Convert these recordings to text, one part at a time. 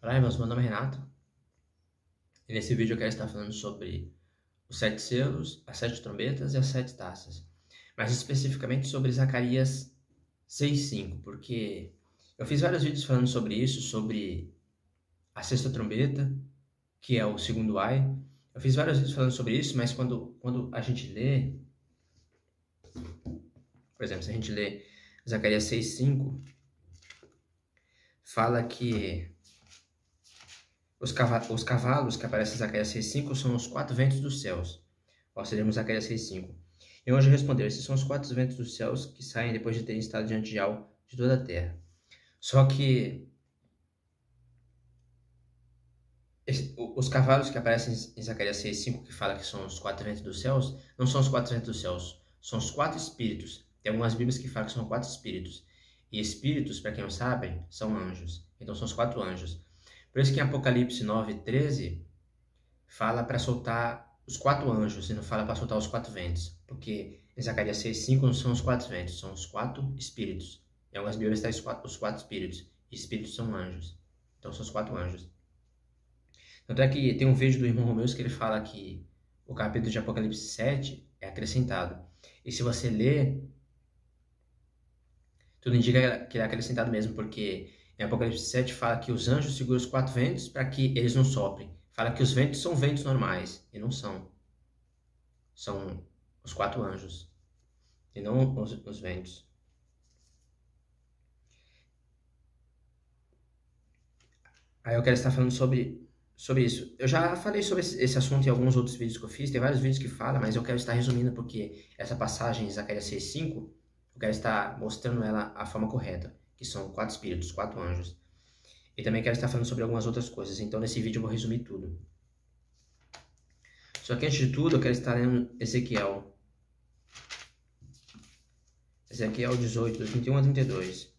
Olá, irmãos, meu nome é Renato e nesse vídeo eu quero estar falando sobre os 7 selos, as 7 trombetas e as 7 taças, mas especificamente sobre Zacarias 6:5, porque eu fiz vários vídeos falando sobre isso, sobre a sexta trombeta, que é o segundo ai. Eu fiz vários vídeos falando sobre isso, mas quando a gente lê, por exemplo, se a gente lê Zacarias 6:5, fala que os cavalos que aparecem em Zacarias 6:5 são os 4 ventos dos céus. Nós seremos Zacarias 6:5. E o anjo respondeu: esses são os 4 ventos dos céus que saem depois de terem estado diante de toda a terra. Só que os cavalos que aparecem em Zacarias 6:5, que fala que são os 4 ventos dos céus, não são os 4 ventos dos céus, são os 4 espíritos. Tem algumas bíblias que falam que são 4 espíritos. E espíritos, para quem não sabe, são anjos. Então são os 4 anjos. Por isso que em Apocalipse 9:13 fala para soltar os 4 anjos e não fala para soltar os 4 ventos. Porque em Zacarias 6:5 não são os 4 ventos, são os 4 espíritos. Em algumas bíblias está os 4 espíritos. E espíritos são anjos. Então são os 4 anjos. Tanto é que tem um vídeo do irmão Romeus que ele fala que o capítulo de Apocalipse 7 é acrescentado. E se você ler, tudo indica que ele é acrescentado mesmo, porque em Apocalipse 7 fala que os anjos seguram os 4 ventos para que eles não soprem. Fala que os ventos são ventos normais, e não são. São os 4 anjos, e não os ventos. Aí eu quero estar falando sobre isso. Eu já falei sobre esse assunto em alguns outros vídeos que eu fiz, tem vários vídeos que falam, mas eu quero estar resumindo porque essa passagem em Zacarias 6:5, eu quero estar mostrando ela a forma correta, que são 4 espíritos, 4 anjos. E também quero estar falando sobre algumas outras coisas, então nesse vídeo eu vou resumir tudo. Só que antes de tudo eu quero estar lendo Ezequiel 18, do 31 a 32.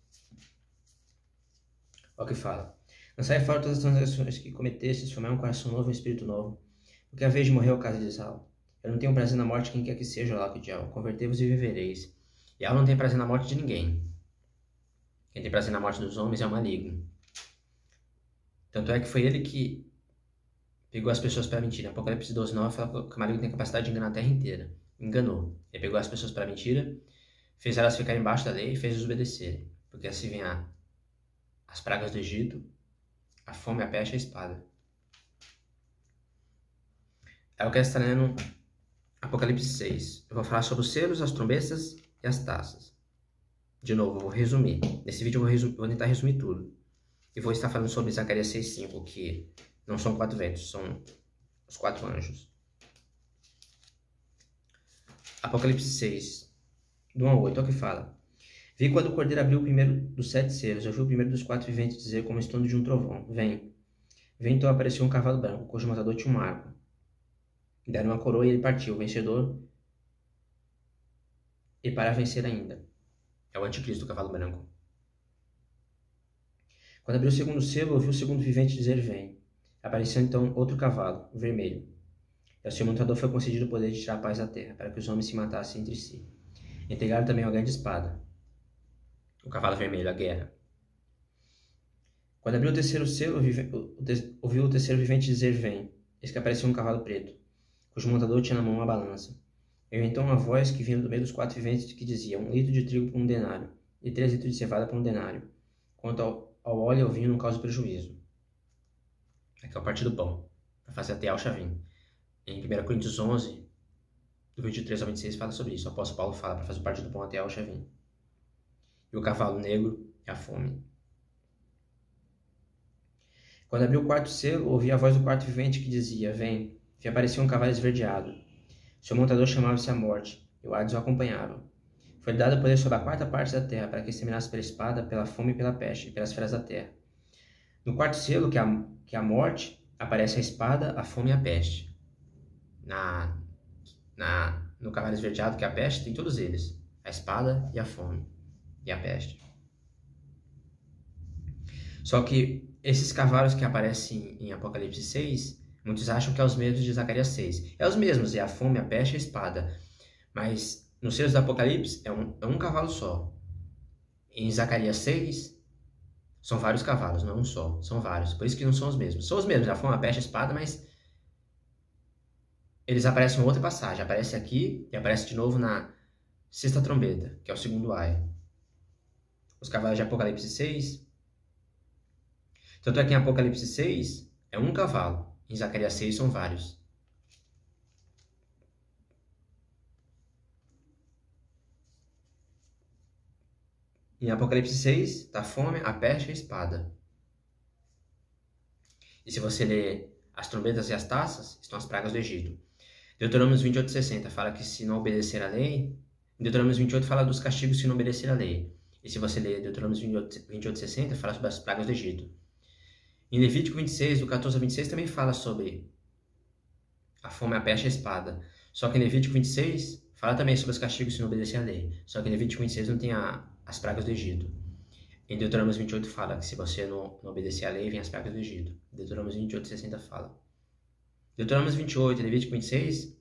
Olha o que fala. Lançai fora todas as transgressões que cometestes, formai um coração novo e um espírito novo. Porque a vez de morrer o caso de Israel. Eu não tenho prazer na morte de quem quer que seja, lá que diabo. Convertei-vos e vivereis. E ela não tem prazer na morte de ninguém. Quem tem prazer na morte dos homens é o maligno. Tanto é que foi ele que pegou as pessoas para mentira. Apocalipse 12:9 fala que o maligno tem capacidade de enganar a terra inteira. Enganou. Ele pegou as pessoas para mentira, fez elas ficarem embaixo da lei e fez desobedecerem. Porque assim vem as pragas do Egito, a fome, a peste e a espada. Eu quero estar lendo Apocalipse 6. Eu vou falar sobre os selos, as trombetas e as taças. De novo, eu vou resumir. Nesse vídeo eu vou tentar resumir tudo. E vou estar falando sobre Zacarias 6:5, que não são 4 ventos, são os 4 anjos. Apocalipse 6, do 1 ao 8, olha o que fala. Vi quando o cordeiro abriu o primeiro dos 7 selos. Eu vi o primeiro dos 4 viventes dizer como estrondo de um trovão: Vem. Vem, então apareceu um cavalo branco, cujo montador tinha um arco. Deram uma coroa e ele partiu, vencedor, e para vencer ainda. É o anticristo, o cavalo branco. Quando abriu o segundo selo, ouvi o segundo vivente dizer: Vem. Apareceu então outro cavalo, vermelho. E ao seu montador foi concedido o poder de tirar a paz da terra, para que os homens se matassem entre si. Entregaram também uma grande espada. O cavalo vermelho, a guerra. Quando abriu o terceiro selo, ouviu o terceiro vivente dizer: Vem. Eis que apareceu um cavalo preto, cujo montador tinha na mão uma balança. Eu então uma voz que vinha do meio dos 4 viventes que dizia: 1 litro de trigo por 1 denário, e 3 litros de cevada por 1 denário. Quanto ao óleo e ao vinho não causa prejuízo. Aqui é o partir do pão, para fazer até ao chavim. Em 1 Coríntios 11, do 23 ao 26, fala sobre isso. O apóstolo Paulo fala para fazer o partir do pão até ao chavim. E o cavalo negro é a fome. Quando abriu o quarto selo, ouvi a voz do quarto vivente que dizia: Vem. E apareceu um cavalo esverdeado. Seu montador chamava-se a Morte, e o Hades o acompanhava. Foi dado poder sobre a quarta parte da terra, para que exterminasse pela espada, pela fome e pela peste, e pelas feras da terra. No quarto selo, que é a morte, aparece a espada, a fome e a peste. No cavalo esverdeado, que é a peste, tem todos eles. A espada e a fome e a peste. Só que esses cavalos que aparecem em Apocalipse 6, muitos acham que é os mesmos de Zacarias 6. É os mesmos, é a fome, a peste e a espada. Mas nos selos do Apocalipse é um cavalo só. Em Zacarias 6, São vários cavalos, não é um só. São vários. Por isso que não são os mesmos. São os mesmos, a fome, a peste, a espada, mas eles aparecem em outra passagem. Aparece aqui e aparece de novo na sexta trombeta, que é o segundo ai. Os cavalos de Apocalipse 6. Tanto é que em Apocalipse 6 é um cavalo. Em Zacarias 6 são vários. Em Apocalipse 6 está a fome, a peste e a espada. E se você ler as trombetas e as taças, estão as pragas do Egito. Deuteronômio 28:60 fala que se não obedecer a lei... Deuteronômio 28 fala dos castigos se não obedecer a lei. E se você ler Deuteronômio 28:60, fala sobre as pragas do Egito. Em Levítico 26, do 14 a 26, também fala sobre a fome, a peste e a espada. Só que em Levítico 26, fala também sobre os castigos se não obedecer a lei. Só que em Levítico 26 não tem as pragas do Egito. Em Deuteronômio 28 fala que se você não obedecer a lei, vem as pragas do Egito. Deuteronômio 28:60 fala. Deuteronômio 28 e Levítico 26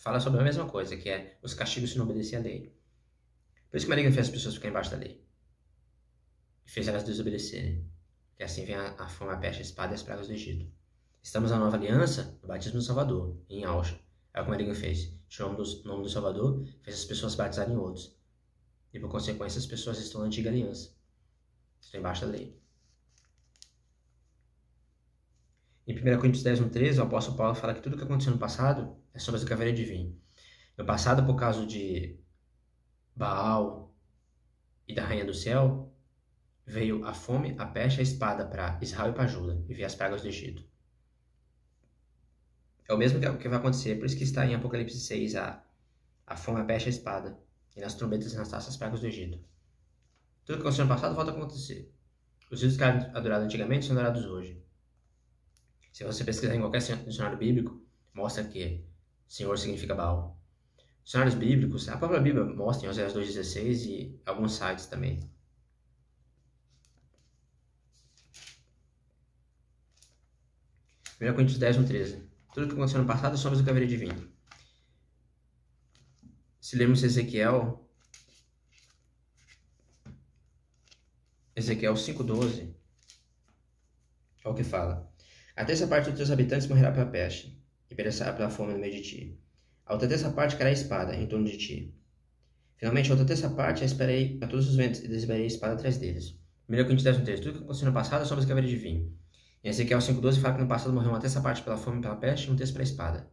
fala sobre a mesma coisa, que é os castigos se não obedecer a lei. Por isso que Maria fez as pessoas ficarem embaixo da lei. E fez elas desobedecerem. Que assim vem a fome, a peste, a espada e as pragas do Egito. Estamos na nova aliança, no batismo do Salvador, em Alcha. É o que Maria fez. Tirou o nome do Salvador, fez as pessoas batizarem outros. E por consequência as pessoas estão na antiga aliança. Estão embaixo da lei. Em 1 Coríntios 10:13, o apóstolo Paulo fala que tudo que aconteceu no passado é sobre a cavaleira de vinho. No passado, por causa de Baal e da rainha do céu, veio a fome, a peste e a espada para Israel e para Judá, e veio as pragas do Egito. É o mesmo que vai acontecer, por isso que está em Apocalipse 6 a fome, a peste e a espada, e nas trombetas e nas taças as pragas do Egito. Tudo que aconteceu no passado volta a acontecer. Os ídolos que eram adorados antigamente são adorados hoje. Se você pesquisar em qualquer dicionário bíblico, mostra que Senhor significa Baal. Dicionários bíblicos, a própria Bíblia mostra em Oséias 2:16 e alguns sites também. 1 Coríntios 10:13. Tudo que aconteceu no passado somos o cavaleiro de vinho. Se lermos Ezequiel 5:12, é o que fala. A terça parte dos teus habitantes morrerá pela peste, e perecerá pela fome no meio de ti. A outra terça parte cairá a espada em torno de ti. Finalmente, a outra terça parte a esperei a todos os ventos, e desviarei a espada atrás deles. 1 Coríntios 10:13. Tudo que aconteceu no passado somos o cavaleiro de vinho. Em Ezequiel 5:12 fala que no passado morreu uma terça parte pela fome e pela peste, e um terço pela espada.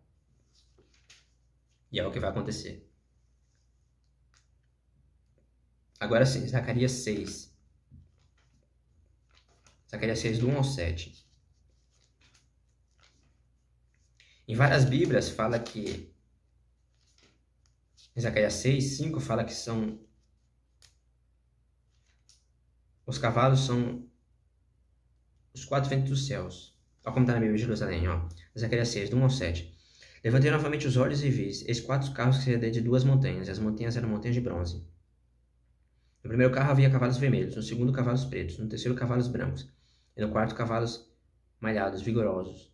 E é o que vai acontecer. Agora sim, Zacarias 6. Zacarias 6, do 1 ao 7. Em várias Bíblias fala que... Em Zacarias 6:5 fala que são... Os cavalos são os quatro ventos dos céus. Olha como está na Bíblia de Jerusalém, ó. Zacarias 6, do 1 ao 7. Levantei novamente os olhos e vi, eis 4 carros que saíam de 2 montanhas, e as montanhas eram montanhas de bronze. No primeiro carro havia cavalos vermelhos, no segundo cavalos pretos, no terceiro cavalos brancos, e no quarto cavalos malhados, vigorosos.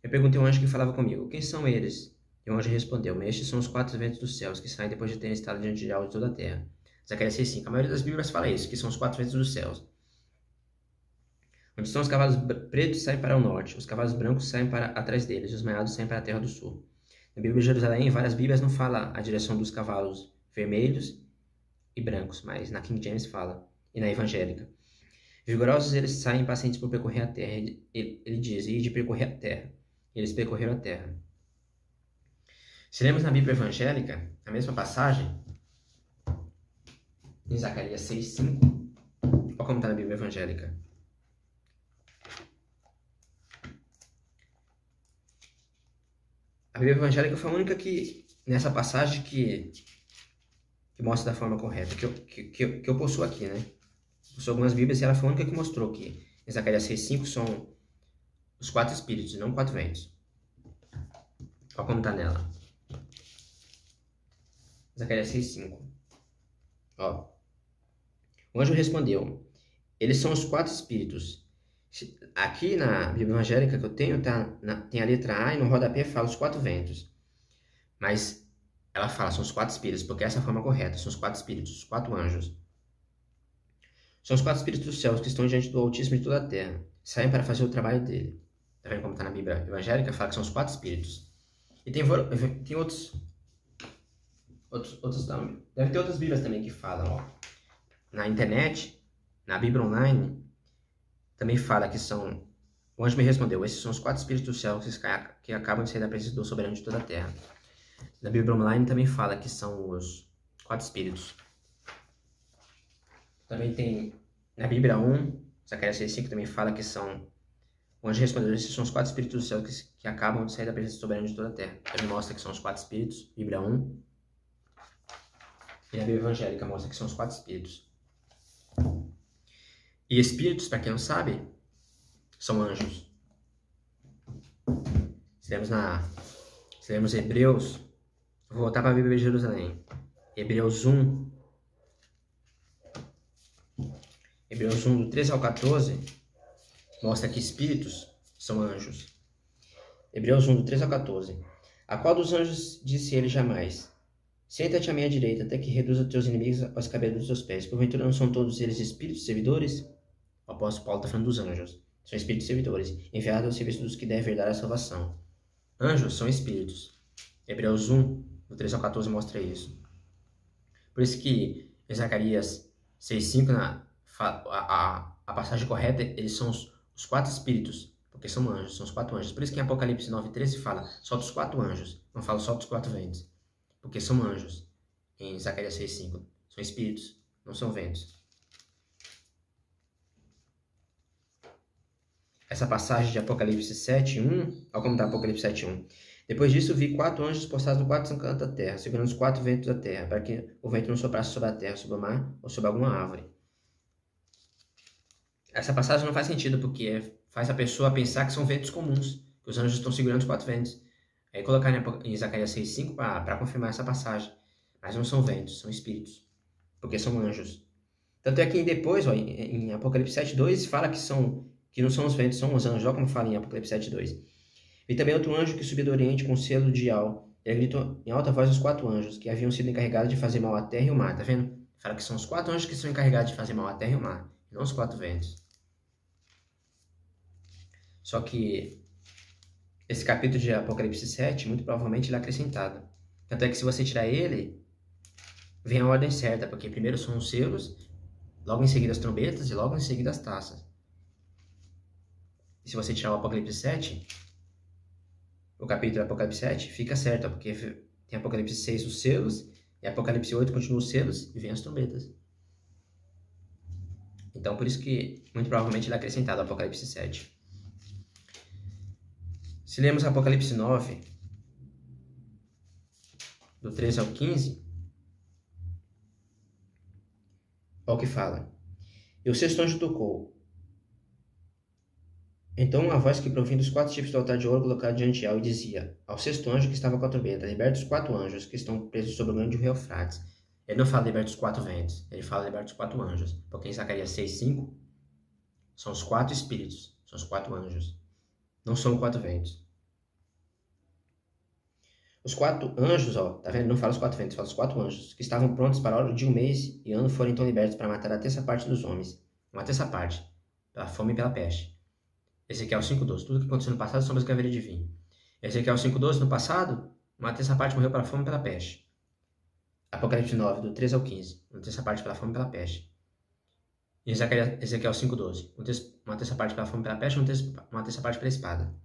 Eu perguntei ao anjo que falava comigo, quem são eles? E o anjo respondeu, estes são os 4 ventos dos céus, que saem depois de terem estado diante de toda a terra. Zacarias 6:5. A maioria das Bíblias fala isso, que são os 4 ventos dos céus. Onde estão os cavalos pretos saem para o norte, os cavalos brancos saem para atrás deles, e os malhados saem para a terra do sul. Na Bíblia de Jerusalém, várias Bíblias não fala a direção dos cavalos vermelhos e brancos, mas na King James fala, e na evangélica. Vigorosos eles saem impacientes por percorrer a terra. Ele diz, e de percorrer a terra. E eles percorreram a terra. Se lemos na Bíblia evangélica, a mesma passagem, em Zacarias 6:5, olha como está na Bíblia evangélica. A Bíblia evangélica foi a única que, nessa passagem, que mostra da forma correta, que eu possuo aqui, né? Possuo algumas Bíblias e ela foi a única que mostrou que em Zacarias 6:5 são os 4 espíritos, não 4 ventos. Olha como está nela. Zacarias 6:5. Ó. O anjo respondeu, eles são os 4 espíritos. Aqui na Bíblia evangélica que eu tenho, tem a letra A e no rodapé fala os 4 ventos. Mas ela fala, são os 4 espíritos, porque essa é a forma correta, são os 4 espíritos, os 4 anjos. São os 4 espíritos dos céus que estão diante do Altíssimo de toda a terra. Saem para fazer o trabalho dele. Tá vendo como está na Bíblia evangélica? Fala que são os 4 espíritos. E tem outros também. Deve ter outras Bíblias também que falam, ó. Na internet, na Bíblia online, também fala que são... O anjo me respondeu, esses são os 4 espíritos do céu que acabam de sair da presença do soberano de toda a terra. Na Bíblia online também fala que são os 4 espíritos. Também tem na Bíblia 1, Zacarias 6,5 também fala que são... O anjo respondeu, esses são os 4 espíritos do céu que acabam de sair da presença do soberano de toda a terra. Também mostra que são os 4 espíritos, Bíblia 1. E a Bíblia evangélica mostra que são os 4 espíritos. E espíritos, para quem não sabe, são anjos. Se lemos Hebreus, vou voltar para a Bíblia de Jerusalém. Hebreus 1, do 13 ao 14, mostra que espíritos são anjos. Hebreus 1, do 13 ao 14. A qual dos anjos disse ele jamais? Senta-te à minha direita, até que reduza teus inimigos aos cabelos dos teus pés. Porventura não são todos eles espíritos servidores? O apóstolo Paulo está falando dos anjos. São espíritos servidores, enviados ao serviço dos que devem herdar a salvação. Anjos são espíritos. Hebreus 1, do 13 ao 14 mostra isso. Por isso que em Zacarias 6,5, a passagem correta, eles são os 4 espíritos, porque são anjos, são os 4 anjos. Por isso que em Apocalipse 9,13 fala só dos 4 anjos, não fala só dos 4 ventos, porque são anjos. Em Zacarias 6,5, são espíritos, não são ventos. Essa passagem de Apocalipse 7,1, olha como está Apocalipse 7,1. Depois disso, vi 4 anjos postados no 4 cantos da terra, segurando os 4 ventos da terra, para que o vento não soprasse sobre a terra, sobre o mar ou sobre alguma árvore. Essa passagem não faz sentido, porque faz a pessoa pensar que são ventos comuns, que os anjos estão segurando os 4 ventos. Aí colocar em Zacarias 6,5 para confirmar essa passagem. Mas não são ventos, são espíritos, porque são anjos. Tanto é que depois, ó, em Apocalipse 7,2, fala que não são os ventos, são os anjos, olha como fala em Apocalipse 7,2. Vi também outro anjo que subia do Oriente com selo de Al. Ele gritou em alta voz aos 4 anjos, que haviam sido encarregados de fazer mal à terra e ao mar, tá vendo? Fala que são os 4 anjos que são encarregados de fazer mal à terra e ao mar, e não os 4 ventos. Só que esse capítulo de Apocalipse 7, muito provavelmente ele é acrescentado. Tanto é que se você tirar ele, vem a ordem certa, porque primeiro são os selos, logo em seguida as trombetas e logo em seguida as taças. E se você tirar o Apocalipse 7, o capítulo do Apocalipse 7, fica certo, porque tem Apocalipse 6 os selos, e Apocalipse 8 continua os selos e vem as trombetas. Então por isso que muito provavelmente ele é acrescentado ao Apocalipse 7. Se lemos Apocalipse 9, do 13 ao 15, olha o que fala. E o 6º anjo tocou. Então uma voz que provinha dos 4 chifres do altar de ouro colocado diante de Al e dizia ao 6º anjo que estava com a trombeta, liberta os 4 anjos que estão presos sobre o grande rio Eufrates. Ele não fala liberta os 4 ventos, ele fala liberta os 4 anjos, porque em Zacarias 6,5 são os 4 espíritos, são os 4 anjos, não são 4 ventos. Os 4 anjos, ó, tá vendo? Não fala os 4 ventos, fala os 4 anjos, que estavam prontos para a hora de 1 mês e ano foram então libertos para matar a terça parte dos homens. Uma terça parte, pela fome e pela peste. Ezequiel 5,12. Tudo que aconteceu no passado sombras que haveria de vir. Ezequiel 5,12. No passado, uma terça parte morreu pela fome e pela peste. Apocalipse 9, do 13 ao 15. Uma terça parte pela fome e pela peste. E Ezequiel 5,12. Uma terça parte pela fome e pela peste, uma terça parte pela espada.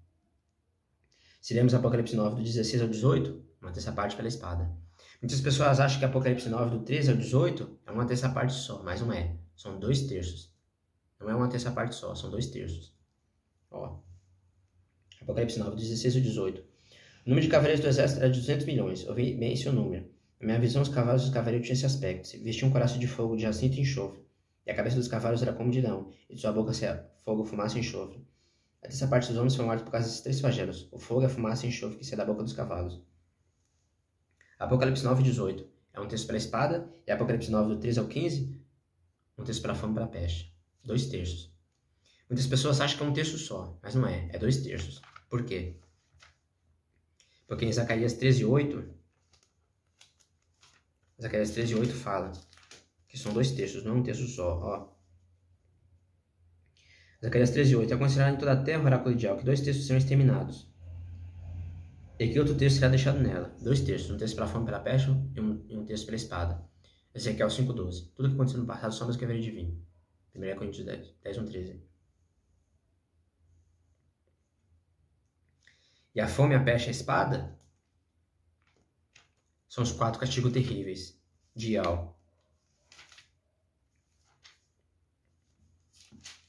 Se lemos Apocalipse 9, do 16 ao 18, uma terça parte pela espada. Muitas pessoas acham que Apocalipse 9, do 13 ao 18, é uma terça parte só, mas não é. São 2 terços. Não é uma terça parte só, são 2 terços. Ó. Apocalipse 9, 16 ao 18. O número de cavaleiros do exército era de 200 milhões. Eu vi bem seu número. Na minha visão, os cavalos dos cavaleiros tinham esse aspecto. Vestiam um coração de fogo, de jacinto e enxofre. E a cabeça dos cavalos era como de leão. E de sua boca saía fogo, fumaça e enxofre. A terça parte dos homens foi morta por causa desses 3 flagelos: o fogo, a fumaça e o enxofre que saía da boca dos cavalos. Apocalipse 9, 18. É um texto pela espada. E Apocalipse 9, do 13 ao 15, um texto pela fome e pela peste. 2 terços. Muitas pessoas acham que é um terço só, mas não é. É 2 terços. Por quê? Porque em Zacarias 13:8, Zacarias 13:8 fala que são 2 terços, não é um terço só. Ó. Zacarias 13:8. É considerado em toda a terra o oráculo de Yahweh, que 2 terços serão exterminados, e que outro terço será deixado nela. 2 terços, um terço pela fome e pela peste, e um terço pela espada. Ezequiel 5:12. Tudo que aconteceu no passado, sombras que haveria de vir. 1 Coríntios 10:1-13. E a fome, a peste e a espada são os 4 castigos terríveis de Yahweh.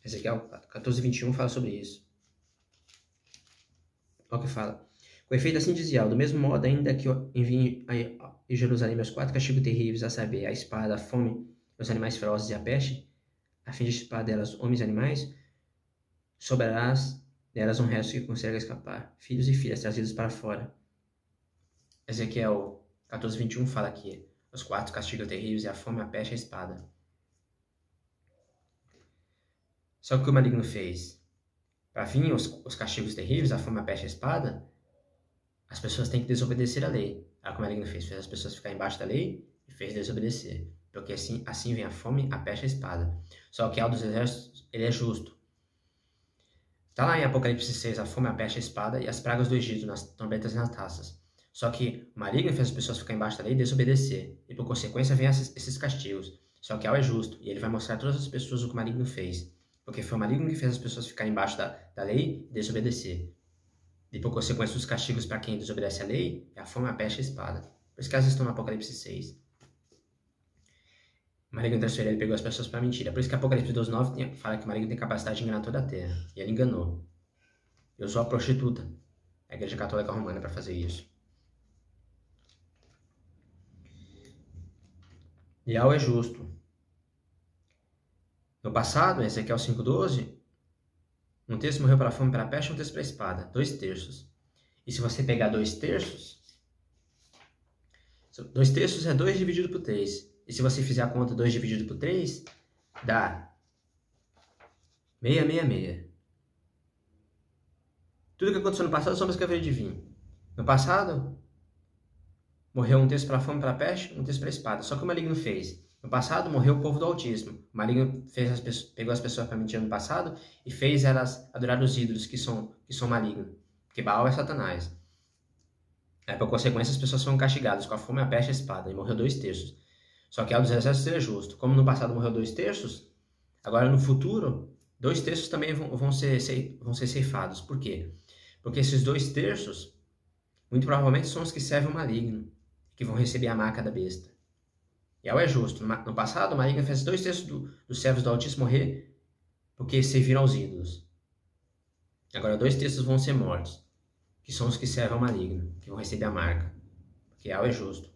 Ezequiel 14:21 fala sobre isso. Olha o que fala. Com efeito, assim diz Yahweh, do mesmo modo, ainda que eu envie a Jerusalém meus 4 castigos terríveis, a saber, a espada, a fome, os animais ferozes e a peste, a fim de chipar delas homens e animais, sobrarás delas um resto que consegue escapar, filhos e filhas trazidos para fora. Ezequiel 14:21 fala aqui, os 4 castigos terríveis é a fome, a peste e a espada. Só que o que o maligno fez? Para vir os castigos terríveis, a fome, a peste e a espada, as pessoas têm que desobedecer a lei. Olha o que o maligno fez. Fez as pessoas ficarem embaixo da lei e fez desobedecer. Porque assim vem a fome, a peste e a espada. Só que o dos exércitos, ele é justo. Está lá em Apocalipse 6, a fome, a peste, a espada e as pragas do Egito, nas trombetas e nas taças. Só que o maligno fez as pessoas ficarem embaixo da lei e desobedecer. E por consequência vem esses castigos. Só que é justo. E ele vai mostrar a todas as pessoas o que o maligno fez. Porque foi o maligno que fez as pessoas ficarem embaixo da lei e desobedecer. E por consequência dos castigos para quem desobedece a lei é a fome, a peste e a espada. Por isso que elas estão no Apocalipse 6. O maligno transferiu, ele pegou as pessoas para mentira. Por isso que Apocalipse 12:9 fala que o maligno tem capacidade de enganar toda a terra. E ele enganou. Ele usou a prostituta, a Igreja Católica Romana, para fazer isso. Yahweh é justo. No passado, em Ezequiel 5:12, um terço morreu pela fome e pela peste, um terço pela espada. 2 terços. E se você pegar 2 terços, 2 terços é 2 dividido por 3. E se você fizer a conta 2 dividido por 3, dá 666. Tudo que aconteceu no passado são as que haveria de vir. No passado, morreu um terço pela fome e pela peste, um terço pela espada. Só que o maligno fez. No passado, morreu o povo do autismo. O maligno pegou as pessoas para mentir no passado e fez elas adorar os ídolos que são malignos. Porque Baal é Satanás. Aí, por consequência, as pessoas foram castigadas com a fome, a peste e a espada. E morreu 2 terços. Só que dos exércitos é justo. Como no passado morreu 2 terços, agora no futuro, 2 terços também vão ser ceifados. Por quê? Porque esses 2 terços, muito provavelmente, são os que servem o maligno, que vão receber a marca da besta. Yahweh é justo. No passado, o maligno fez 2 terços dos servos do Altíssimo morrer porque serviram aos ídolos. Agora 2 terços vão ser mortos, que são os que servem ao maligno, que vão receber a marca. Porque Yahweh é justo.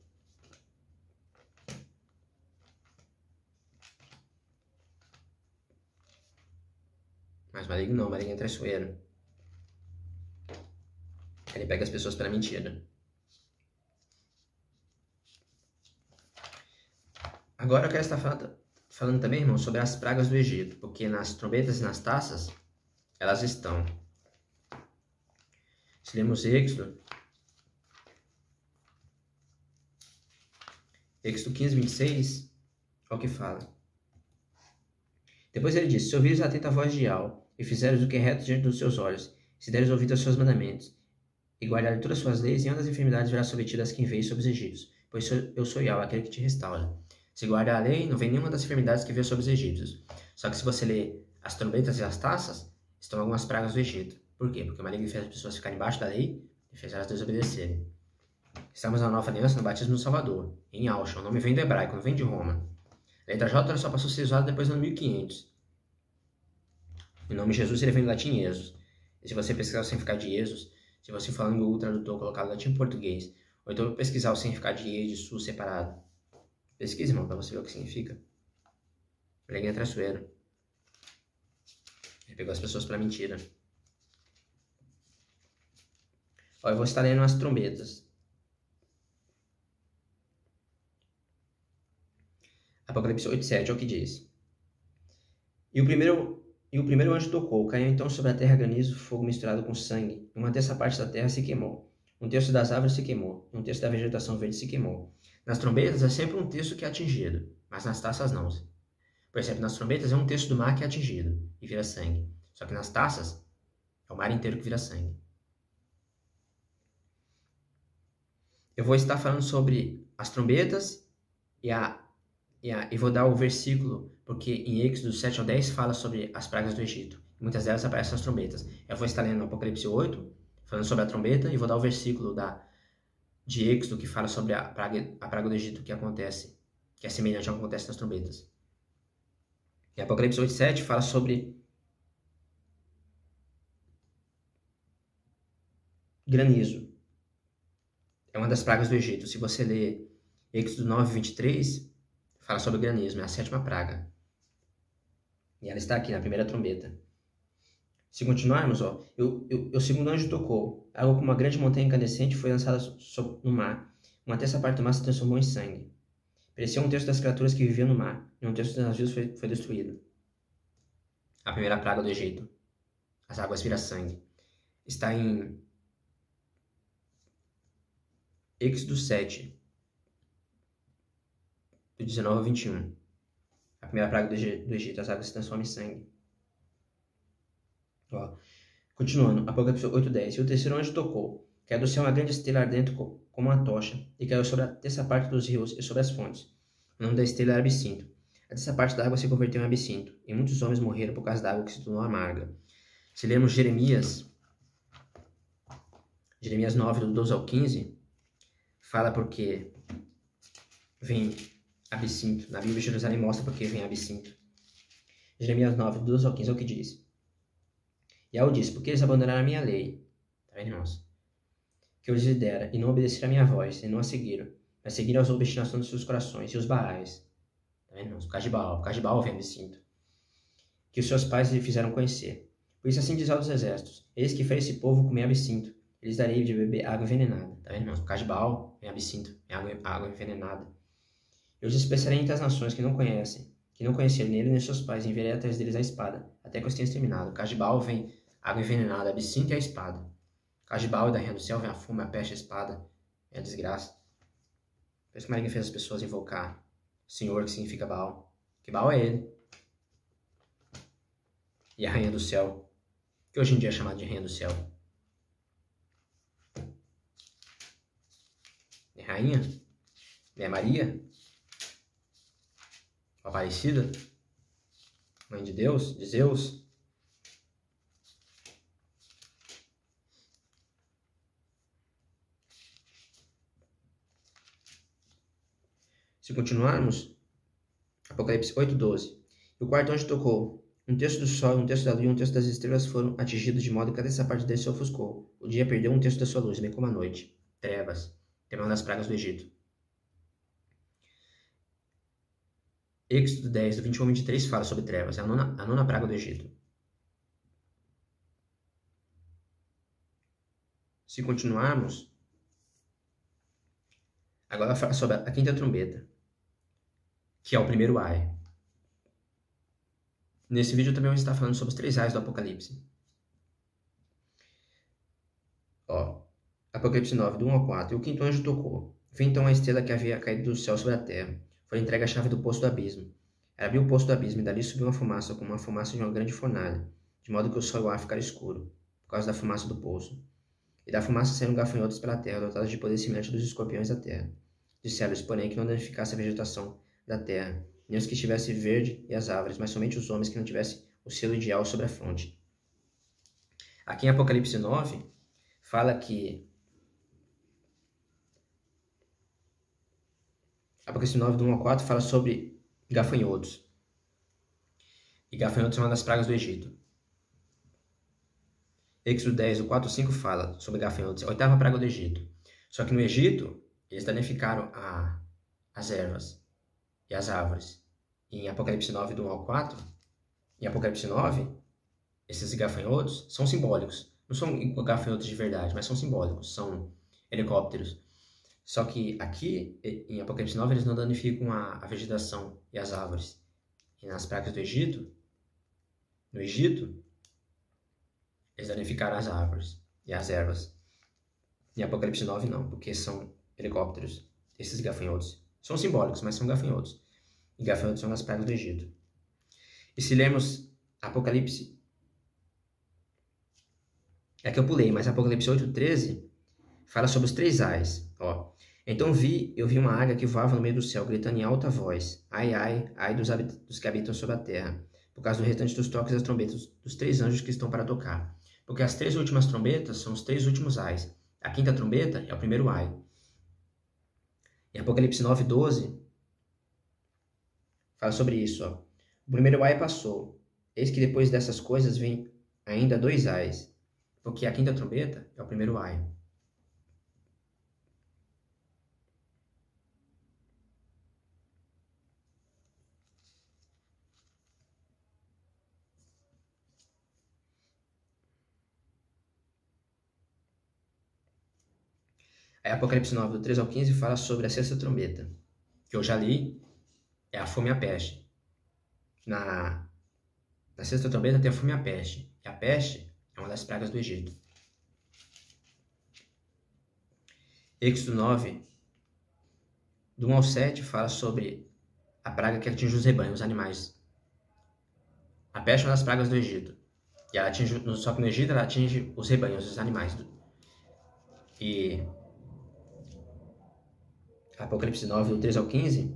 Mas o maligno não, o maligno é traiçoeiro. Ele pega as pessoas pela mentira. Agora eu quero estar falando também, irmão, sobre as pragas do Egito, porque nas trombetas e nas taças, elas estão. Se lemos Êxodo 15:26, olha o que fala. Depois ele disse: se ouvires atento a voz de Yahweh, e fizeres o que é reto diante dos seus olhos, se deres ouvido aos seus mandamentos, e guardares todas as suas leis, nenhuma das enfermidades verá sobre ti das que enviei sobre os egípcios, pois eu sou Yahweh, aquele que te restaura. Se guardar a lei, não vem nenhuma das enfermidades que veio sobre os egípcios. Só que se você ler as trombetas e as taças, estão algumas pragas do Egito. Por quê? Porque o maligno fez as pessoas ficarem embaixo da lei e fez elas desobedecerem. Estamos na nova aliança no batismo do Salvador, em Alcha. O nome vem do hebraico, não vem de Roma. A letra J só passou a ser usada depois do ano 1500. O nome Jesus ele vem do latim Jesus. E se você pesquisar o significado de Jesus, se você for no Google Tradutor, colocar latim em português, ou então pesquisar o significado de E e de Sul separado, pesquise, irmão, para você ver o que significa. O maligno é traiçoeiro. Ele pegou as pessoas pela mentira. Ó, eu vou estar lendo as trombetas. Apocalipse 8:7 é o que diz. E o primeiro anjo tocou, caiu então sobre a terra granizo, fogo misturado com sangue. Uma terça parte da terra se queimou. Um terço das árvores se queimou. Um terço da vegetação verde se queimou. Nas trombetas é sempre um terço que é atingido, mas nas taças não. Por exemplo, nas trombetas é um terço do mar que é atingido e vira sangue. Só que nas taças, é o mar inteiro que vira sangue. Eu vou estar falando sobre as trombetas e vou dar o versículo, porque em Êxodo 7 ao 10 fala sobre as pragas do Egito. Muitas delas aparecem as trombetas. Eu vou estar lendo no Apocalipse 8, falando sobre a trombeta, e vou dar o versículo de Êxodo que fala sobre a praga do Egito que acontece, que é semelhante ao que acontece nas trombetas. E Apocalipse 8:7 fala sobre granizo. É uma das pragas do Egito. Se você ler Êxodo 9:23, fala sobre granizo, é a 7ª praga. E ela está aqui na primeira trombeta. Se continuarmos, ó, o segundo anjo tocou. Algo como uma grande montanha incandescente foi lançada no mar. Uma terça parte do mar se transformou em sangue. Pereceu um terço das criaturas que viviam no mar, e um terço dos navios foi destruído. A primeira praga do Egito. As águas viram sangue. Está em Êxodo 7, do 19 ao 21. A primeira praga do Egito, as águas se transformam em sangue. Ó. Continuando, Apocalipse 8:10. E o terceiro anjo tocou. Caiu do céu uma grande estrela ardente como uma tocha, e caiu sobre a terça parte dos rios e sobre as fontes. O nome da estrela era Absinto. A terça parte da água se converteu em absinto, e muitos homens morreram por causa da água que se tornou amarga. Se lermos Jeremias 9, do 12 ao 15, fala porque vem absinto. Na Bíblia, Jerusalém mostra porque vem absinto. Jeremias 9, do 12 ao 15 é o que diz. E Yahweh disse, porque eles abandonaram a minha lei, tá vendo, irmãos? Que eu lhes dera, e não obedeceram a minha voz, e não a seguiram, mas seguiram as obstinações dos seus corações, e os Baais, tá vendo, irmãos? Por causa de Baal vem absinto, que os seus pais lhe fizeram conhecer. Por isso assim diz ao dos exércitos, eis que fez esse povo comer absinto, eles darei de beber água envenenada, tá vendo, irmãos? Por causa de Baal vem absinto, vem água envenenada. Eu os dispersarei entre as nações que não conheceram nele nem seus pais, e enviarei atrás deles a espada, até que eu os tenha exterminado. Por causa de Baal vem água envenenada, absinto e a espada. Por causa de Baal e da rainha do céu vem a fome, a peste, a espada, é a desgraça. Por isso que Maria fez as pessoas invocar Senhor, que significa Baal. Que Baal é ele. E a rainha do céu, que hoje em dia é chamada de rainha do céu. É rainha? É Maria? Aparecida? Mãe de Deus? De Zeus? Se continuarmos, Apocalipse 8:12. E o quarto anjo tocou. Um terço do sol, um terço da lua e um terço das estrelas foram atingidos, de modo que cada essa parte deles se ofuscou. O dia perdeu um terço da sua luz, bem como a noite. Trevas. Tema das pragas do Egito. Êxodo 10, do 21 ao 23, fala sobre trevas. É a nona praga do Egito. Se continuarmos, agora fala sobre a quinta trombeta, que é o primeiro ai. Nesse vídeo também vou estar falando sobre os 3 ais do Apocalipse. Ó, Apocalipse 9, do 1 ao 4. E o quinto anjo tocou. Vi então a estrela que havia caído do céu sobre a terra. Foi entregue a chave do poço do abismo. Ela abriu o poço do abismo e dali subiu uma fumaça, como uma fumaça de uma grande fornalha, de modo que o sol e o ar ficaram escuros, por causa da fumaça do poço. E da fumaça saíram gafanhotos pela terra, dotados de poder semelhante dos escorpiões da terra. Disseram-lhes, porém, que não danificasse a vegetação da terra, nem os que estivessem verde e as árvores, mas somente os homens que não tivessem o selo ideal sobre a fonte. Aqui em Apocalipse 9, fala que Apocalipse 9, do 1 ao 4, fala sobre gafanhotos. E gafanhotos é uma das pragas do Egito. Êxodo 10, do 4 ao 5, fala sobre gafanhotos. A 8ª praga do Egito. Só que no Egito, eles danificaram as ervas e as árvores. E em Apocalipse 9, do 1 ao 4, em Apocalipse 9, esses gafanhotos são simbólicos. Não são gafanhotos de verdade, mas são simbólicos. São helicópteros. Só que aqui, em Apocalipse 9, eles não danificam a vegetação e as árvores. E nas pragas do Egito, no Egito, eles danificaram as árvores e as ervas. Em Apocalipse 9, não, porque são helicópteros. Esses gafanhotos são simbólicos, mas são gafanhotos. E gafanhotos são as pragas do Egito. E se lermos Apocalipse É que eu pulei, mas Apocalipse 8:13 fala sobre os 3 ais. Ó. Então eu vi uma águia que voava no meio do céu, gritando em alta voz: Ai, ai, ai dos que habitam sobre a terra, por causa do restante dos toques das trombetas dos 3 anjos que estão para tocar. Porque as 3 últimas trombetas são os 3 últimos ais. A quinta trombeta é o primeiro ai. Em Apocalipse 9:12 fala sobre isso. Ó. O primeiro ai passou. Eis que depois dessas coisas vem ainda 2 ais. Porque a quinta trombeta é o primeiro ai. Aí Apocalipse 9, do 3 ao 15, fala sobre a sexta trombeta, que eu já li, é a fome e a peste. Na sexta trombeta tem a fome e a peste. E a peste é uma das pragas do Egito. Êxodo 9, do 1 ao 7, fala sobre a praga que atinge os rebanhos, os animais. A peste é uma das pragas do Egito. E ela atinge, só que no Egito ela atinge os rebanhos, os animais. E Apocalipse 9, do 3 ao 15,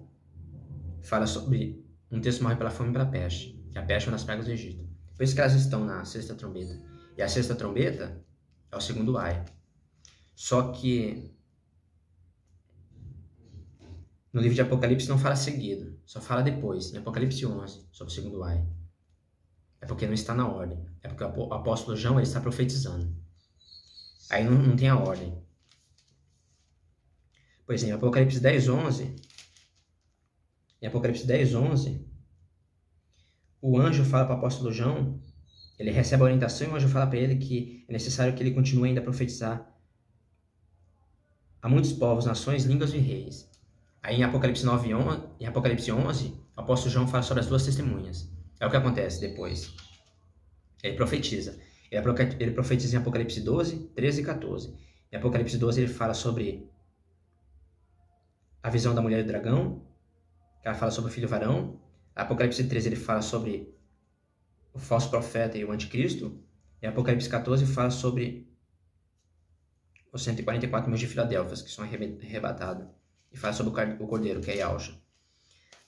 fala sobre um texto morre pela fome e pela peste. E a peste é uma das pragas do Egito. Por isso que elas estão na sexta trombeta. E a sexta trombeta é o segundo ai. Só que no livro de Apocalipse não fala seguido, só fala depois, em Apocalipse 11, sobre o segundo ai. É porque não está na ordem. É porque o apóstolo João ele está profetizando. Aí não tem a ordem. Pois em Apocalipse 10:11, o anjo fala para o apóstolo João, ele recebe a orientação e o anjo fala para ele que é necessário que ele continue ainda a profetizar a muitos povos, nações, línguas e reis. Aí em Apocalipse 11, o apóstolo João fala sobre as 2 testemunhas. É o que acontece depois. Ele profetiza. Ele profetiza em Apocalipse 12, 13 e 14. Em Apocalipse 12 ele fala sobre a visão da mulher e do dragão, que ela fala sobre o filho varão. Apocalipse 13 ele fala sobre o falso profeta e o anticristo. E Apocalipse 14 fala sobre os 144 mil de Filadélfia, que são arrebatados. E fala sobre o cordeiro, que é Yahshua.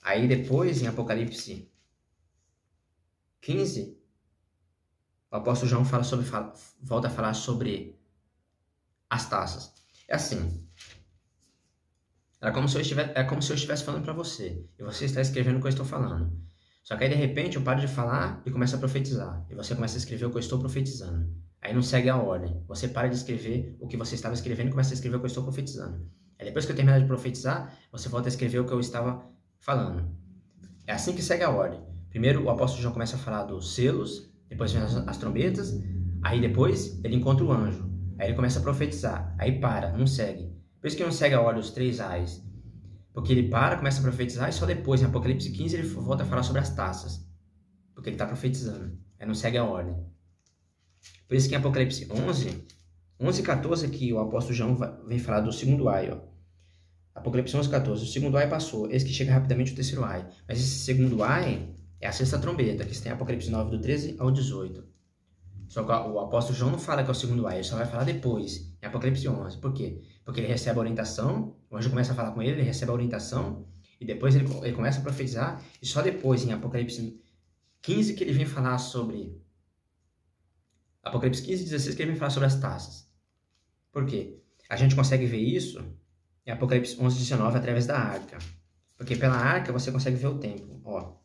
Aí depois, em Apocalipse 15, o apóstolo João volta a falar sobre as taças. É assim, é como se eu estivesse falando para você, e você está escrevendo o que eu estou falando. Só que aí, de repente, eu paro de falar e começo a profetizar. E você começa a escrever o que eu estou profetizando. Aí não segue a ordem. Você para de escrever o que você estava escrevendo e começa a escrever o que eu estou profetizando. Aí depois que eu terminar de profetizar, você volta a escrever o que eu estava falando. É assim que segue a ordem. Primeiro, o apóstolo João começa a falar dos selos, depois vem as trombetas, aí depois ele encontra o anjo. Aí ele começa a profetizar. Aí para, não segue. Por isso que não segue a ordem, os 3 ais. Porque ele para, começa a profetizar e só depois, em Apocalipse 15, ele volta a falar sobre as taças. Porque ele está profetizando. Aí não segue a ordem. Por isso que em Apocalipse 11 e 14 que o apóstolo João vem falar do segundo ai. Ó. Apocalipse 11 e 14. O segundo ai passou. Eis que chega rapidamente o terceiro ai. Mas esse segundo ai é a sexta trombeta, que está em Apocalipse 9, do 13 ao 18. Só que o apóstolo João não fala que é o segundo ai, ele só vai falar depois, em Apocalipse 11. Por quê? Porque ele recebe a orientação, o anjo começa a falar com ele, ele recebe a orientação, e depois ele começa a profetizar, e só depois, em Apocalipse 15, que ele vem falar sobre... Apocalipse 15 e 16, que ele vem falar sobre as taças. Por quê? A gente consegue ver isso em Apocalipse 11 e 19 através da arca. Porque pela arca você consegue ver o templo. Ó.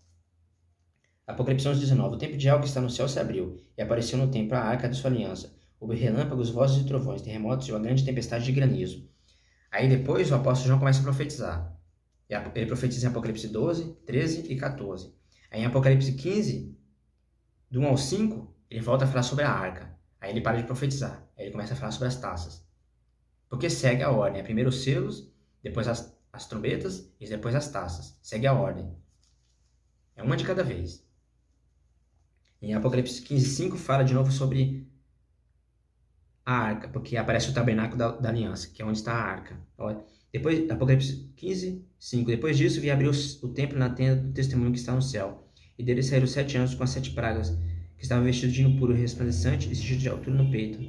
Apocalipse 11 e 19. O templo de El que está no céu se abriu, e apareceu no templo a arca de sua aliança. Houve relâmpagos, vozes de trovões, terremotos e uma grande tempestade de granizo. Aí depois o apóstolo João começa a profetizar. Ele profetiza em Apocalipse 12, 13 e 14. Aí em Apocalipse 15, do 1 ao 5, ele volta a falar sobre a arca. Aí ele para de profetizar. Aí ele começa a falar sobre as taças. Porque segue a ordem. É primeiro os selos, depois as trombetas e depois as taças. Segue a ordem. É uma de cada vez. Em Apocalipse 15, 5 fala de novo sobre a arca, porque aparece o tabernáculo da aliança, que é onde está a arca. Depois, Apocalipse 15, 5. Depois disso, vi abrir o templo na tenda do testemunho que está no céu. E dele saíram 7 anjos com as 7 pragas, que estavam vestidos de linho puro, resplandecente e cingidos de altura no peito.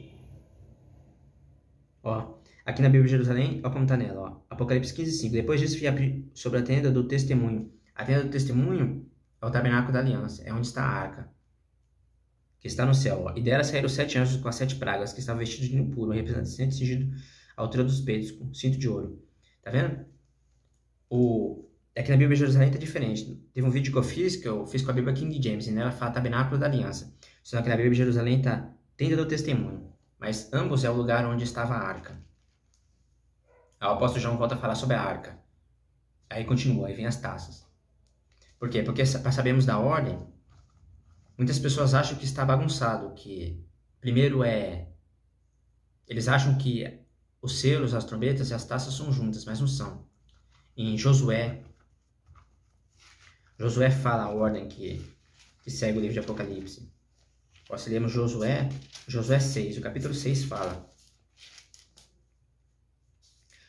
Ó, aqui na Bíblia de Jerusalém, ó como tá nela, ó. Apocalipse 15:5. Depois disso, fui abrir sobre a tenda do testemunho. A tenda do testemunho é o tabernáculo da aliança, é onde está a arca, que está no céu, ó. E dela saíram 7 anjos com as 7 pragas, que estavam vestidos de linho puro, representante cingido à altura dos peitos, com cinto de ouro. Tá vendo? Aqui na Bíblia de Jerusalém tá diferente. Teve um vídeo que eu fiz com a Bíblia King James, e nela fala tabernáculo da aliança. Só que na Bíblia de Jerusalém tá tenda do testemunho. Mas ambos é o lugar onde estava a arca. Aí o apóstolo João volta a falar sobre a arca. Aí continua, aí vem as taças. Por quê? Porque para sabermos da ordem, muitas pessoas acham que está bagunçado, que primeiro eles acham que os selos, as trombetas e as taças são juntas, mas não são. Em Josué fala a ordem que segue o livro de Apocalipse. Se lermos Josué 6, o capítulo 6 fala.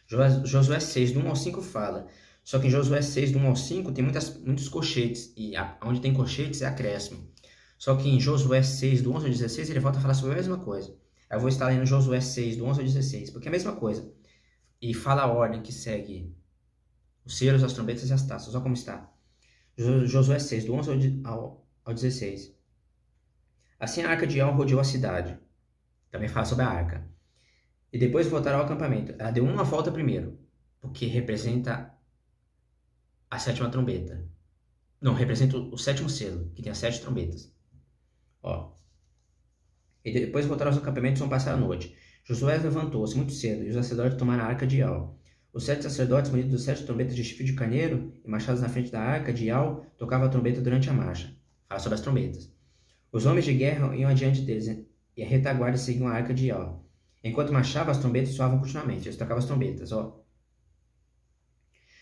Josué 6, do 1 ao 5 fala. Só que em Josué 6, do 1 ao 5 tem muitos colchetes, e onde tem colchetes é acréscimo. Só que em Josué 6, do 11 ao 16, ele volta a falar sobre a mesma coisa. Eu vou estar lendo Josué 6, do 11 ao 16, porque é a mesma coisa. E fala a ordem que segue os selos, as trombetas e as taças. Olha como está. Josué 6, do 11 ao 16. Assim a arca de El rodeou a cidade. Também fala sobre a arca. E depois voltaram ao acampamento. Ela deu uma volta primeiro, porque representa a 7ª trombeta. Não, representa o 7º selo, que tem as 7 trombetas. Ó. E depois voltaram aos acampamentos e vão passar a noite. Josué levantou-se muito cedo, e os sacerdotes tomaram a arca de El. Os 7 sacerdotes, munidos dos 7 trombetas de chifre de carneiro e marchados na frente da arca de El, tocavam a trombeta durante a marcha. Fala sobre as trombetas. Os homens de guerra iam adiante deles, e a retaguarda seguiam a arca de El. Enquanto marchavam, as trombetas soavam continuamente. Eles tocavam as trombetas, ó.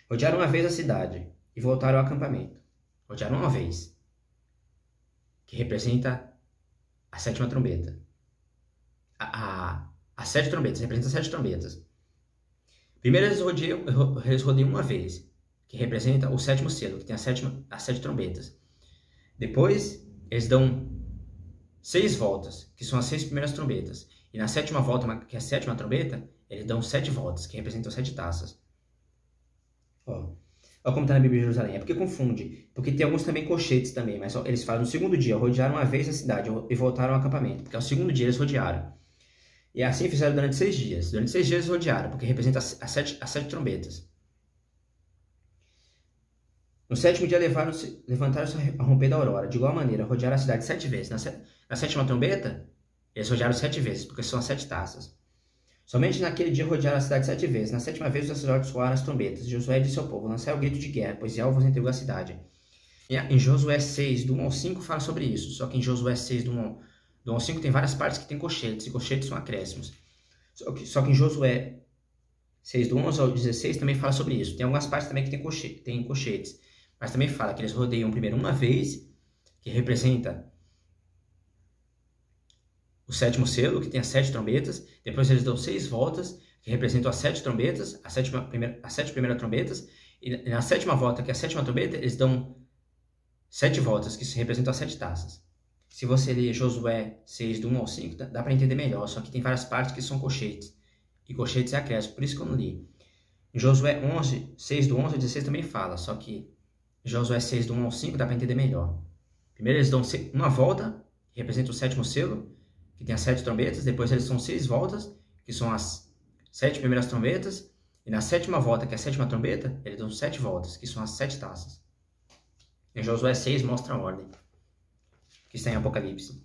Rodearam uma vez a cidade e voltaram ao acampamento. Rodearam uma vez, que representa a 7ª trombeta. As 7 trombetas, representa as 7 trombetas. Primeiro eles rodeiam uma vez, que representa o 7º selo, que tem as 7 trombetas. Depois, eles dão 6 voltas, que são as 6 primeiras trombetas. E na 7ª volta, que é a 7ª trombeta, eles dão 7 voltas, que representam 7 taças. Ó como está na Bíblia de Jerusalém. É porque confunde. Porque tem alguns também colchetes também. Mas ó, eles falam no segundo dia, rodearam uma vez a cidade e voltaram ao acampamento. Porque é o segundo dia eles rodearam. E assim fizeram durante 6 dias. Durante 6 dias eles rodearam, porque representa as 7 trombetas. No 7º dia levantaram-se a romper da aurora. De igual maneira, rodearam a cidade 7 vezes. Na 7ª trombeta, eles rodearam 7 vezes, porque são as 7 taças. Somente naquele dia rodearam a cidade 7 vezes. Na 7ª vez, os sacerdotes soaram as trombetas. Josué disse ao povo: lançai o grito de guerra, pois El vos entregou a cidade. E em Josué 6, do 1 ao 5, fala sobre isso. Só que em Josué 6, do 1 ao 5, tem várias partes que tem colchetes, e colchetes são acréscimos. Só que em Josué 6, do 11 ao 16, também fala sobre isso. Tem algumas partes também que tem colchetes. Mas também fala que eles rodeiam primeiro uma vez, que representa o 7º selo, que tem as 7 trombetas. Depois eles dão 6 voltas, que representam as 7 trombetas, as 7 primeiras trombetas. E na 7ª volta, que é a 7ª trombeta, eles dão 7 voltas, que representam as 7 taças. Se você ler Josué 6, do 1 ao 5, dá para entender melhor. Só que tem várias partes que são colchetes. E colchetes é acréscimo, por isso que eu não li. Em Josué 6, do 11 ao 16 também fala. Só que em Josué 6, do 1 ao 5, dá para entender melhor. Primeiro eles dão uma volta, que representa o 7º selo, que tem as 7 trombetas. Depois eles dão 6 voltas, que são as 7 primeiras trombetas. E na 7ª volta, que é a 7ª trombeta, eles dão 7 voltas, que são as 7 taças. Em Josué 6 mostra a ordem, que está em Apocalipse.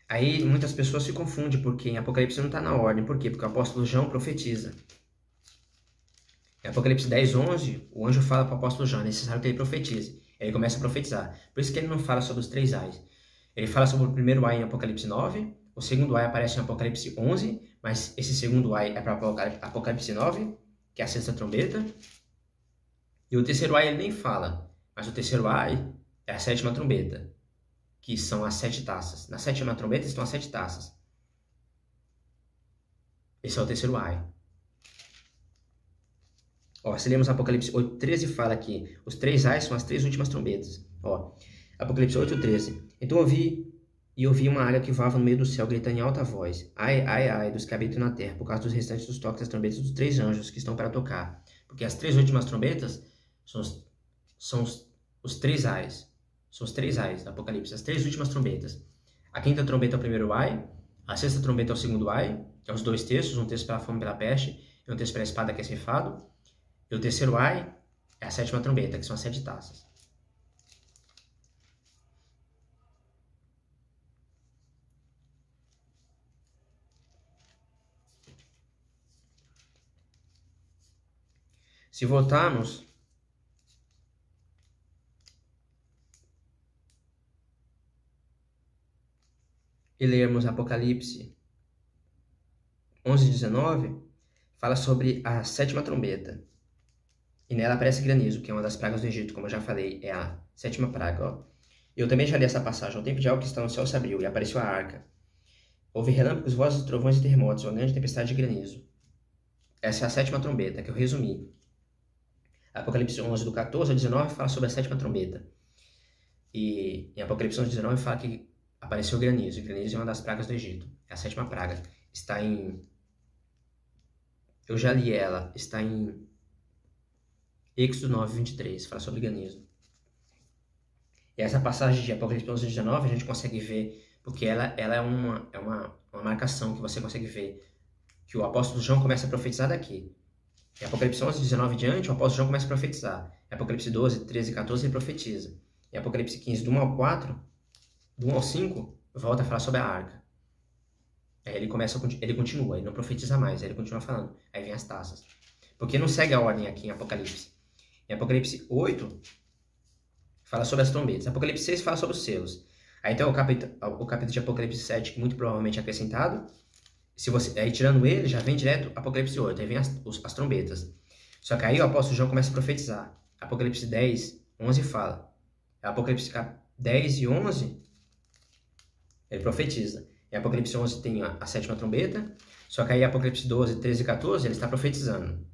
Aí muitas pessoas se confundem, porque em Apocalipse não está na ordem. Por quê? Porque o apóstolo João profetiza. Em Apocalipse 10, 11, o anjo fala para o apóstolo João: é necessário que ele profetize. Ele começa a profetizar. Por isso que ele não fala sobre os 3 ais. Ele fala sobre o primeiro ai em Apocalipse 9, o segundo ai aparece em Apocalipse 11, mas esse segundo ai é para Apocalipse 9, que é a 6ª trombeta. E o terceiro ai ele nem fala, mas o terceiro ai é a 7ª trombeta, que são as 7 taças. Na 7ª trombeta estão as 7 taças. Esse é o terceiro ai. Se lemos Apocalipse 8, 13, fala que os 3 ais são as 3 últimas trombetas. Ó, Apocalipse 8:13. Então ouvi uma águia que voava no meio do céu, gritando em alta voz: Ai, ai, ai, dos que habitam na terra, por causa dos restantes dos toques das trombetas dos 3 anjos que estão para tocar. Porque as 3 últimas trombetas são os 3 ais. São os 3 ais do Apocalipse, as 3 últimas trombetas. A quinta trombeta é o primeiro ai, a sexta trombeta é o segundo ai, que é os 2 terços, um terço pela fome e pela peste, e um terço pela espada que é ceifado. E o terceiro ai é a sétima trombeta, que são as 7 taças. Se voltarmos e lermos Apocalipse 11:19, fala sobre a sétima trombeta. E nela aparece granizo, que é uma das pragas do Egito, como eu já falei, é a sétima praga. Ó. Eu também já li essa passagem. O tempo de algo que está no céu se abriu, e apareceu a arca. Houve relâmpagos, vozes, trovões e terremotos, uma grande tempestade de granizo. Essa é a sétima trombeta, que eu resumi. Apocalipse 11, do 14 ao 19, fala sobre a sétima trombeta. E em Apocalipse 11, 19, fala que apareceu granizo. E granizo é uma das pragas do Egito. É a sétima praga. Está em... Eu já li ela. Está em Êxodo 9, 23. Fala sobre granizo. E essa passagem de Apocalipse 11, 19, a gente consegue ver, porque ela é uma marcação que você consegue ver, que o apóstolo João começa a profetizar daqui. Em Apocalipse 11, 19 diante, o apóstolo João começa a profetizar. Em Apocalipse 12, 13 e 14, ele profetiza. Em Apocalipse 15, do 1 ao 4, do 1 ao 5, volta a falar sobre a arca. Aí ele continua, ele não profetiza mais, aí ele continua falando. Aí vem as taças. Porque não segue a ordem aqui em Apocalipse. Em Apocalipse 8, fala sobre as trombetas. Apocalipse 6 fala sobre os selos. Aí tem o capítulo de Apocalipse 7, que muito provavelmente é acrescentado. Aí tirando ele, já vem direto Apocalipse 8, aí vem as trombetas. Só que aí o apóstolo João começa a profetizar. Apocalipse 10, 11 fala. Apocalipse 10 e 11, ele profetiza. Em Apocalipse 11 tem a sétima trombeta, só que aí Apocalipse 12, 13 e 14, ele está profetizando.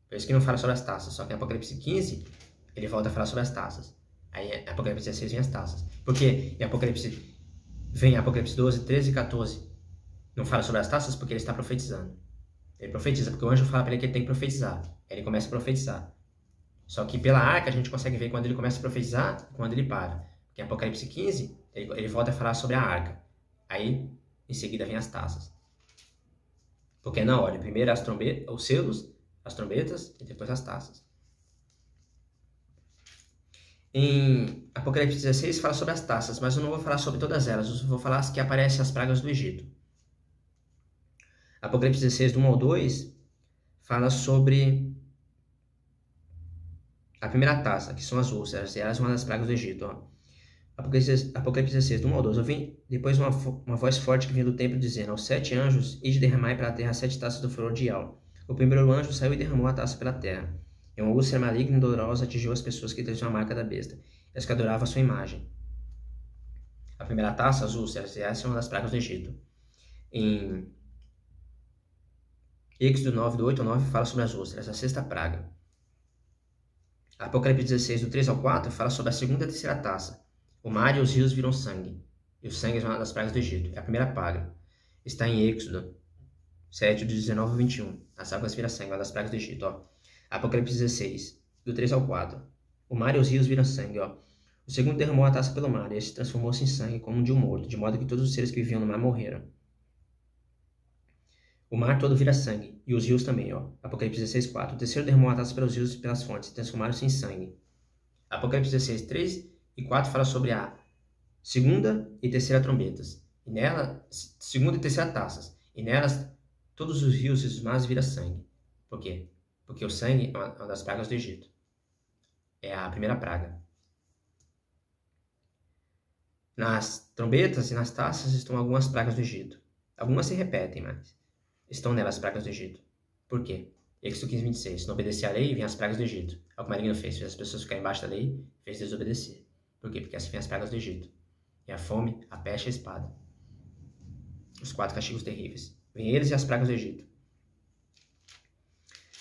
Por isso que não fala sobre as taças, só que em Apocalipse 15, ele volta a falar sobre as taças. Aí em Apocalipse 16 vem as taças. Porque em Apocalipse 12, 13 e 14, não fala sobre as taças porque ele está profetizando. Ele profetiza, porque o anjo fala para ele que ele tem que profetizar. Aí ele começa a profetizar. Só que pela arca a gente consegue ver quando ele começa a profetizar e quando ele para. Porque em Apocalipse 15, ele volta a falar sobre a arca. Aí, em seguida, vem as taças. Porque é na ordem. Primeiro os selos, as trombetas e depois as taças. Em Apocalipse 16 fala sobre as taças, mas eu não vou falar sobre todas elas. Eu vou falar as que aparecem as pragas do Egito. Apocalipse 16, do 1 ao 2, fala sobre a primeira taça, que são as úlceras, e elas são uma das pragas do Egito. Ó. Apocalipse 16, do 1 ao 2, eu vi depois uma voz forte que vinha do templo dizendo: aos 7 anjos, ide derramai para a terra 7 taças do furor de Al. O primeiro anjo saiu e derramou a taça pela terra. E uma úlcera maligna e dolorosa atingiu as pessoas que traziam a marca da besta, e as que adoravam a sua imagem. A primeira taça, as úlceras, e essa é uma das pragas do Egito. Em Êxodo 9, do 8 ao 9, fala sobre as úlceras, a sexta praga. Apocalipse 16, do 3 ao 4, fala sobre a segunda e a terceira taça. O mar e os rios viram sangue. E o sangue é uma das pragas do Egito. É a primeira praga. Está em Êxodo 7, do 19 ao 21. As águas viram sangue, é uma das pragas do Egito. Ó. Apocalipse 16, do 3 ao 4. O mar e os rios viram sangue. Ó. O segundo derramou a taça pelo mar, e este transformou-se em sangue como um de um morto, de modo que todos os seres que viviam no mar morreram. O mar todo vira sangue, e os rios também, ó. Apocalipse 16, 4. O terceiro derramou a taça pelos rios e pelas fontes, e transformaram-se em sangue. Apocalipse 16, 3 e 4 fala sobre a segunda e terceira trombetas. E nela, segunda e terceira taças. E nelas, todos os rios e os mares viram sangue. Por quê? Porque o sangue é uma das pragas do Egito. É a primeira praga. Nas trombetas e nas taças estão algumas pragas do Egito. Algumas se repetem, mas estão nelas as pragas do Egito. Por quê? Êxodo 15, 26. Não obedecer à lei, vem as pragas do Egito. É o que o maligno fez. Fez as pessoas ficarem embaixo da lei, fez desobedecer. Por quê? Porque assim vem as pragas do Egito. É a fome, a peste e a espada. Os 4 castigos terríveis. Vem eles e as pragas do Egito.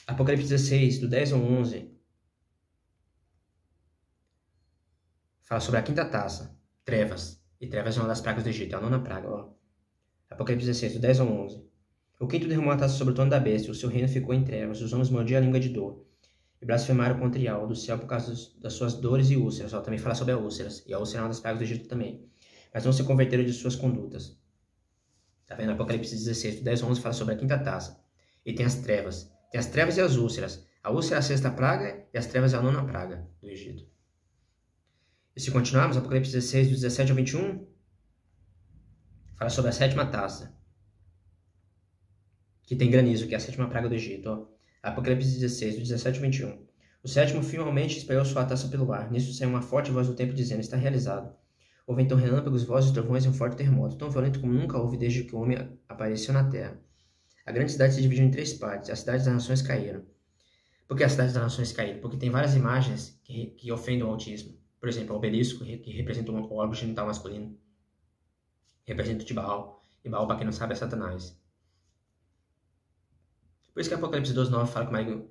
Apocalipse 16, do 10 ao 11, fala sobre a quinta taça, trevas. E trevas é uma das pragas do Egito, é a nona praga, ó. Apocalipse 16, do 10 ao 11. O quinto derramou a taça sobre o trono da besta, e o seu reino ficou em trevas, os homens mordiam a língua de dor. E blasfemaram contra Yahweh do céu por causa das suas dores e úlceras. Ó, também fala sobre a úlceras, e a úlcera é uma das pragas do Egito também. Mas não se converteram de suas condutas. Tá vendo? Apocalipse 16, do 10 ao 11 fala sobre a quinta taça. E tem as trevas. Tem as trevas e as úlceras. A úlcera é a sexta praga e as trevas é a nona praga do Egito. E se continuarmos, Apocalipse 16, do 17 ao 21, fala sobre a sétima taça, que tem granizo, que é a sétima praga do Egito. Ó. Apocalipse 16, do 17 ao 21. O sétimo finalmente espalhou sua taça pelo ar. Nisso saiu uma forte voz do templo dizendo, está realizado. Houve então relâmpagos, vozes, trovões e um forte terremoto, tão violento como nunca houve desde que o homem apareceu na terra. A grande cidade se dividiu em 3 partes. As cidades das nações caíram. Por que as cidades das nações caíram? Porque tem várias imagens que ofendem o autismo. Por exemplo, o obelisco, que representa o órgão genital masculino. Representa o de Baal. E Baal, para quem não sabe, é Satanás. Por isso que Apocalipse 12, 9 fala que o marido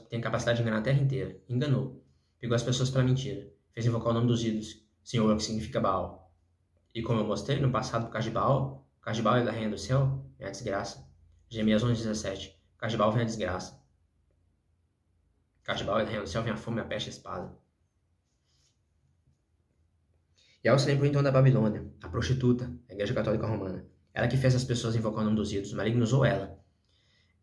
tem capacidade de enganar a terra inteira. Enganou. Pegou as pessoas pela mentira. Fez invocar o nome dos ídolos. Senhor, que significa Baal. E como eu mostrei no passado por causa de Baal é da rainha do céu, é a desgraça. Jeremias 11, 17. Por causa de Baal vem a desgraça. Por causa de Baal é da rainha do céu, vem a fome, a peste e a espada. E Yahweh se lembrou então da Babilônia, a prostituta, a igreja católica romana. Ela que fez as pessoas invocar o nome dos ídolos, o maligno usou ela.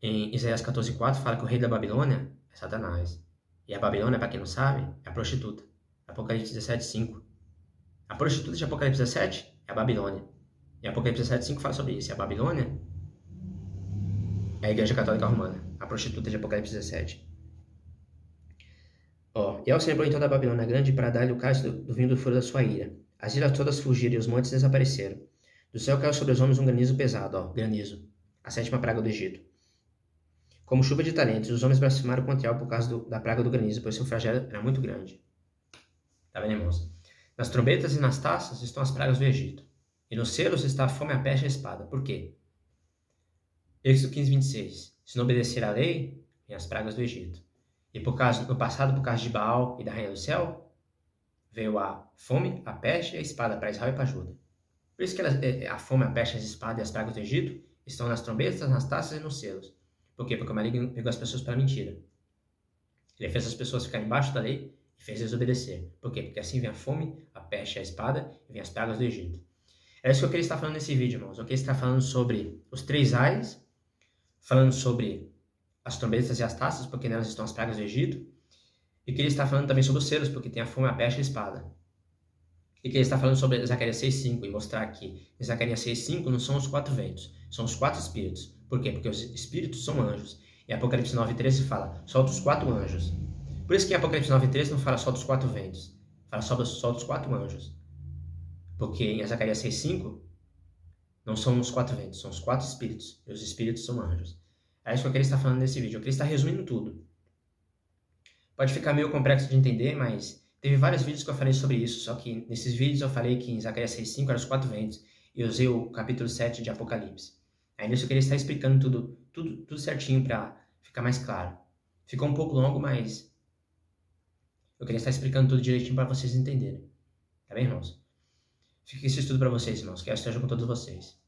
Em Isaías 14,4 fala que o rei da Babilônia é Satanás. E a Babilônia, para quem não sabe, é a prostituta. Apocalipse 17,5. A prostituta de Apocalipse 17 é a Babilônia. E Apocalipse 17,5 fala sobre isso. E a Babilônia é a igreja católica romana. A prostituta de Apocalipse 17. Ó, e ao se lembrou então da Babilônia grande para dar-lhe o cálice do vinho do furo da sua ira. As ilhas todas fugiram e os montes desapareceram. Do céu caiu sobre os homens um granizo pesado, ó, granizo. A sétima praga do Egito. Como chuva de talentos, os homens blasfemaram contra Yahweh por causa da praga do granizo, pois seu flagelo era muito grande. Tá vendo, irmãos? Nas trombetas e nas taças estão as pragas do Egito. E nos selos está a fome, a peste e a espada. Por quê? Êxodo 15, 26. Se não obedecer à lei, vem as pragas do Egito. E no passado, por causa de Baal e da rainha do céu, veio a fome, a peste e a espada para Israel e para Judá. Por isso que a fome, a peste, a espada e as pragas do Egito estão nas trombetas, nas taças e nos selos. Por quê? Porque o maligno pegou as pessoas pela mentira. Ele fez as pessoas ficarem embaixo da lei e fez desobedecer. Por quê? Porque assim vem a fome, a peste, a espada e vem as pragas do Egito. É isso que eu queria estar falando nesse vídeo, irmãos. Eu queria estar falando sobre os 3 ais, falando sobre as trombetas e as taças, porque nelas estão as pragas do Egito. E queria estar falando também sobre os selos, porque tem a fome, a peste e a espada. E queria estar falando sobre Zacarias 6,5 e mostrar que em Zacarias 6,5 não são os 4 ventos, são os 4 espíritos. Por quê? Porque os espíritos são anjos. E Apocalipse 9,13 fala, solta os 4 anjos. Por isso que em Apocalipse 9,13 não fala só dos 4 ventos, fala só dos 4 anjos. Porque em Zacarias 6,5 não são os 4 ventos, são os 4 espíritos. E os espíritos são anjos. É isso que eu queria estar falando nesse vídeo. Eu queria estar resumindo tudo. Pode ficar meio complexo de entender, mas teve vários vídeos que eu falei sobre isso. Só que nesses vídeos eu falei que em Zacarias 6,5 eram os 4 ventos. E eu usei o capítulo 7 de Apocalipse. Aí nisso eu queria estar explicando tudo certinho para ficar mais claro. Ficou um pouco longo, mas eu queria estar explicando tudo direitinho para vocês entenderem. Tá bem, irmãos? Fica esse estudo para vocês, irmãos. Que eu esteja com todos vocês.